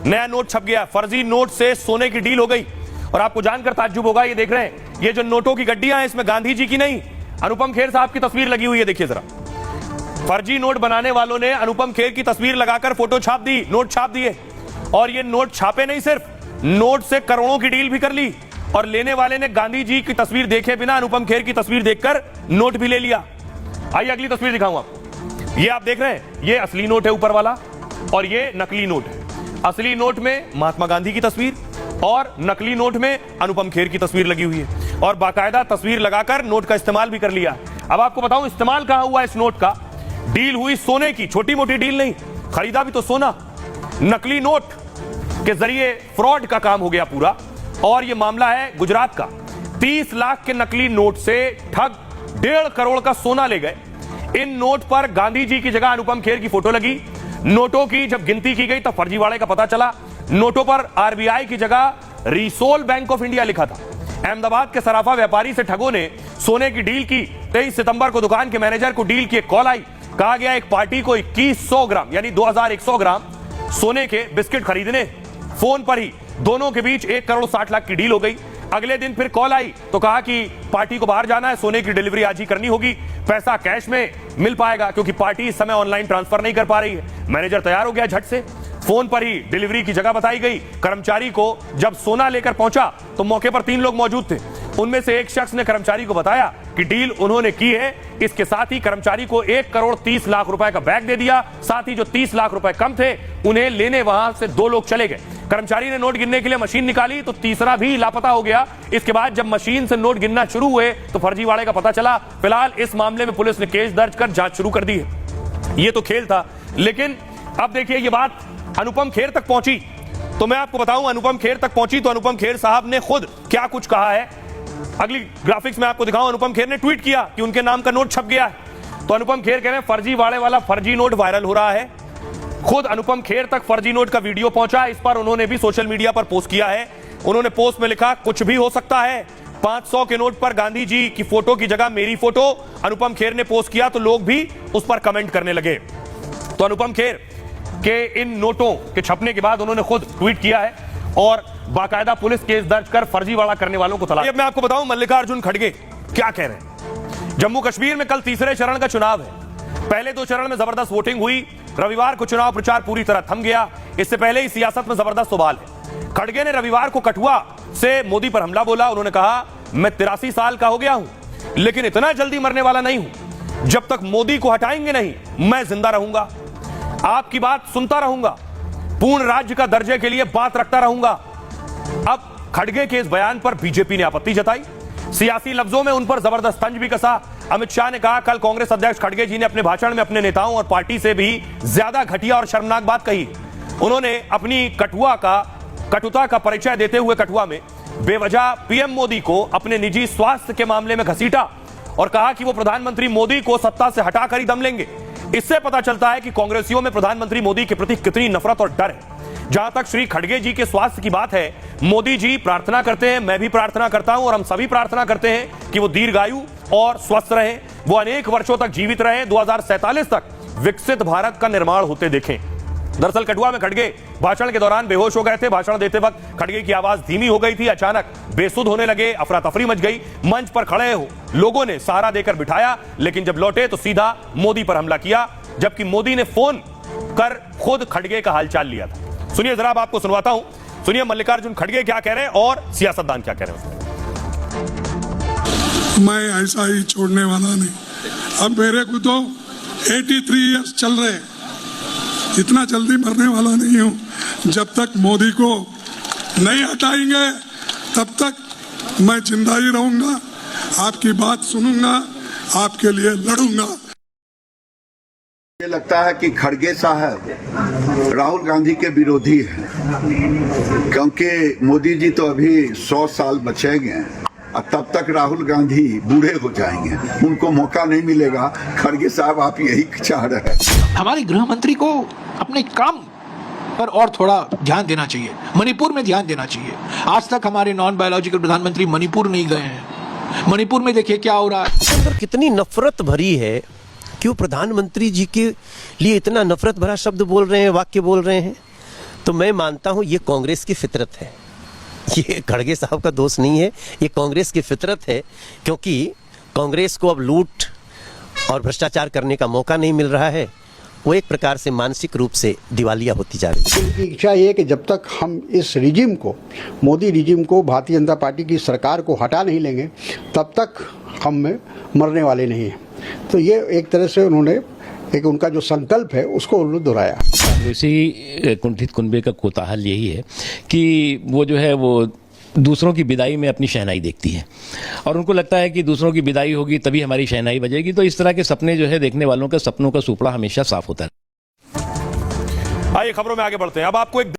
नया नोट छप गया, फर्जी नोट से सोने की डील हो गई। और आपको जानकर ताज्जुब होगा, ये देख रहे हैं, ये जो नोटों की गड्डियां हैं, इसमें गांधी जी की नहीं, अनुपम खेर साहब की तस्वीर लगी हुई है। देखिए जरा, फर्जी नोट बनाने वालों ने अनुपम खेर की तस्वीर लगाकर फोटो छाप दी, नोट छाप दिए। और ये नोट छापे नहीं, सिर्फ नोट से करोड़ों की डील भी कर ली। और लेने वाले ने गांधी जी की तस्वीर देखे बिना अनुपम खेर की तस्वीर देखकर नोट भी ले लिया। आइए अगली तस्वीर दिखाऊं आपको। ये आप देख रहे हैं, ये असली नोट है ऊपर वाला और ये नकली नोट है। असली नोट में महात्मा गांधी की तस्वीर और नकली नोट में अनुपम खेर की तस्वीर लगी हुई है। और बाकायदा तस्वीर लगाकर नोट का इस्तेमाल भी कर लिया। अब आपको बताऊं इस्तेमाल कहां हुआ इस नोट का। डील हुई सोने की, छोटी मोटी डील नहीं, खरीदा भी तो सोना। नकली नोट के जरिए फ्रॉड का काम हो गया पूरा। और यह मामला है गुजरात का। 30 लाख के नकली नोट से ठग 1.5 करोड़ का सोना ले गए। इन नोट पर गांधी जी की जगह अनुपम खेर की फोटो लगी। नोटों की जब गिनती की गई तब फर्जीवाड़े का पता चला। नोटों पर आरबीआई की जगह रिसोल बैंक ऑफ इंडिया लिखा था। अहमदाबाद के सराफा व्यापारी से ठगों ने सोने की डील की। 23 सितंबर को दुकान के मैनेजर को डील की एक कॉल आई। कहा गया एक पार्टी को 2100 ग्राम यानी 2100 ग्राम सोने के बिस्किट खरीदने। फोन पर ही दोनों के बीच 1 करोड़ 60 लाख की डील हो गई। अगले दिन फिर कॉल आई तो कहा कि पार्टी को बाहर जाना है, सोने की डिलीवरी आज ही करनी होगी, पैसा कैश में मिल पाएगा क्योंकि पार्टी इस समय ऑनलाइन ट्रांसफर नहीं कर पा रही है। मैनेजर तैयार हो गया झट से। फोन पर ही डिलीवरी की जगह बताई गई। कर्मचारी को जब सोना लेकर पहुंचा तो मौके पर 3 लोग मौजूद थे। उनमें से एक शख्स ने कर्मचारी को बताया कि डील उन्होंने की है। इसके साथ ही कर्मचारी को 1 करोड़ 30 लाख रुपए का बैग दे दिया। साथ ही जो 30 लाख रुपए कम थे उन्हें लेने वहां से 2 लोग चले गए। कर्मचारी ने नोट गिनने के लिए मशीन निकाली तो तीसरा भी लापता हो गया। इसके बाद जब मशीन से नोट गिनना शुरू हुए तो फर्जीवाड़े का पता चला। फिलहाल इस मामले में पुलिस ने केस दर्ज कर जांच शुरू कर दी है। ये तो खेल था, लेकिन अब देखिए ये बात अनुपम खेर तक पहुंची तो मैं आपको बताऊं, अनुपम खेर तक पहुंची तो अनुपम खेर साहब ने खुद क्या कुछ कहा है। अगली ग्राफिक्स में आपको दिखाऊं। अनुपम खेर ने ट्वीट किया कि उनके नाम का नोट छप गया है। तो अनुपम खेर कह रहे हैं फर्जीवाड़े वाला फर्जी नोट वायरल हो रहा है। खुद अनुपम खेर तक फर्जी नोट का वीडियो पहुंचा। इस पर उन्होंने भी सोशल मीडिया पर पोस्ट किया है। उन्होंने पोस्ट में लिखा कुछ भी हो सकता है। 500 के नोट पर गांधी जी की फोटो की जगह मेरी फोटो अनुपम खेर ने पोस्ट किया तो लोग भी उस पर कमेंट करने लगे। तो अनुपम खेर के इन नोटों के छपने के बाद उन्होंने खुद ट्वीट किया है और बाकायदा पुलिस केस दर्ज कर फर्जीवाड़ा करने वालों को तलाश। अब मैं आपको बताऊं मल्लिकार्जुन खड़गे क्या कह रहे हैं। जम्मू कश्मीर में कल तीसरे चरण का चुनाव है। पहले 2 चरण में जबरदस्त वोटिंग हुई। रविवार को चुनाव प्रचार पूरी तरह थम गया। इससे पहले ही सियासत में जबरदस्त उबाल है। खड़गे ने रविवार को कठुआ से मोदी पर हमला बोला। उन्होंने कहा मैं 83 साल का हो गया हूं लेकिन इतना जल्दी मरने वाला नहीं हूं। जब तक मोदी को हटाएंगे नहीं मैं जिंदा रहूंगा, आपकी बात सुनता रहूंगा, पूर्ण राज्य का दर्जे के लिए बात रखता रहूंगा। अब खड़गे के इस बयान पर बीजेपी ने आपत्ति जताई। सियासी लफ्जों में उन पर जबरदस्त तंज भी कसा। अमित शाह ने कहा कल कांग्रेस अध्यक्ष खड़गे जी ने अपने भाषण में अपने नेताओं और पार्टी से भी ज्यादा घटिया और शर्मनाक बात कही। उन्होंने अपनी कटुता का परिचय देते हुए कठुआ में बेवजह पीएम मोदी को अपने निजी स्वास्थ्य के मामले में घसीटा और कहा कि वो प्रधानमंत्री मोदी को सत्ता से हटाकर ही दम लेंगे। इससे पता चलता है कि कांग्रेसियों में प्रधानमंत्री मोदी के प्रति कितनी नफरत और डर है। जहां तक श्री खड़गे जी के स्वास्थ्य की बात है, मोदी जी प्रार्थना करते हैं, मैं भी प्रार्थना करता हूं और हम सभी प्रार्थना करते हैं कि वो दीर्घायु और स्वस्थ रहे, वो अनेक वर्षों तक जीवित रहे, 2047 तक विकसित भारत का निर्माण होते देखें। दरअसल कठुआ में खड़गे भाषण के दौरान बेहोश हो गए थे। भाषण देते वक्त खड़गे की आवाज धीमी हो गई थी। अचानक बेसुध होने लगे, अफरा तफरी मच गई। मंच पर खड़े हो लोगों ने सहारा देकर बिठाया, लेकिन जब लौटे तो सीधा मोदी पर हमला किया, जबकि मोदी ने फोन कर खुद खड़गे का हालचाल लिया था। सुनिए जरा, आपको सुनवाता हूं। सुनिए मल्लिकार्जुन खड़गे क्या कह रहे हैं और सियासतदान क्या कह रहे हैं। मैं ऐसा ही छोड़ने वाला नहीं। अब मेरे को तो 83 इयर्स चल रहे, इतना जल्दी मरने वाला नहीं हूं। जब तक मोदी को नहीं हटाएंगे तब तक मैं जिंदा ही रहूंगा, आपकी बात सुनूंगा, आपके लिए लड़ूंगा। मुझे लगता है कि खड़गे साहब राहुल गांधी के विरोधी हैं, क्योंकि मोदी जी तो अभी 100 साल बचेंगे और तब तक राहुल गांधी बूढ़े हो जाएंगे, उनको मौका नहीं मिलेगा। खड़गे साहब आप यही चाह रहे हैं। हमारे गृह मंत्री को अपने काम पर और थोड़ा ध्यान देना चाहिए, मणिपुर में ध्यान देना चाहिए। आज तक हमारे नॉन बायोलॉजिकल प्रधानमंत्री मणिपुर नहीं गए हैं। मणिपुर में देखिए क्या हो रहा है। अंदर कितनी नफरत भरी है, क्यों प्रधानमंत्री जी के लिए इतना नफरत भरा शब्द बोल रहे हैं, वाक्य बोल रहे हैं। तो मैं मानता हूं ये कांग्रेस की फितरत है, ये खड़गे साहब का दोष नहीं है, ये कांग्रेस की फितरत है। क्योंकि कांग्रेस को अब लूट और भ्रष्टाचार करने का मौका नहीं मिल रहा है, वो एक प्रकार से मानसिक रूप से दिवालिया होती जा रही है। उनकी इच्छा ये है कि जब तक हम इस रिजिम को, मोदी रिजिम को, भारतीय जनता पार्टी की सरकार को हटा नहीं लेंगे, तब तक हम में मरने वाले नहीं हैं। तो ये एक तरह से उन्होंने एक उनका जो संकल्प है उसको उन्होंने दोहराया। कांग्रेसी कुंठित कुनबे का कोताहल यही है कि वो जो है वो दूसरों की विदाई में अपनी शहनाई देखती है और उनको लगता है कि दूसरों की विदाई होगी तभी हमारी शहनाई बजेगी। तो इस तरह के सपने जो है देखने वालों का सपनों का सुपड़ा हमेशा साफ होता है। आइए खबरों में आगे बढ़ते हैं। अब आपको एक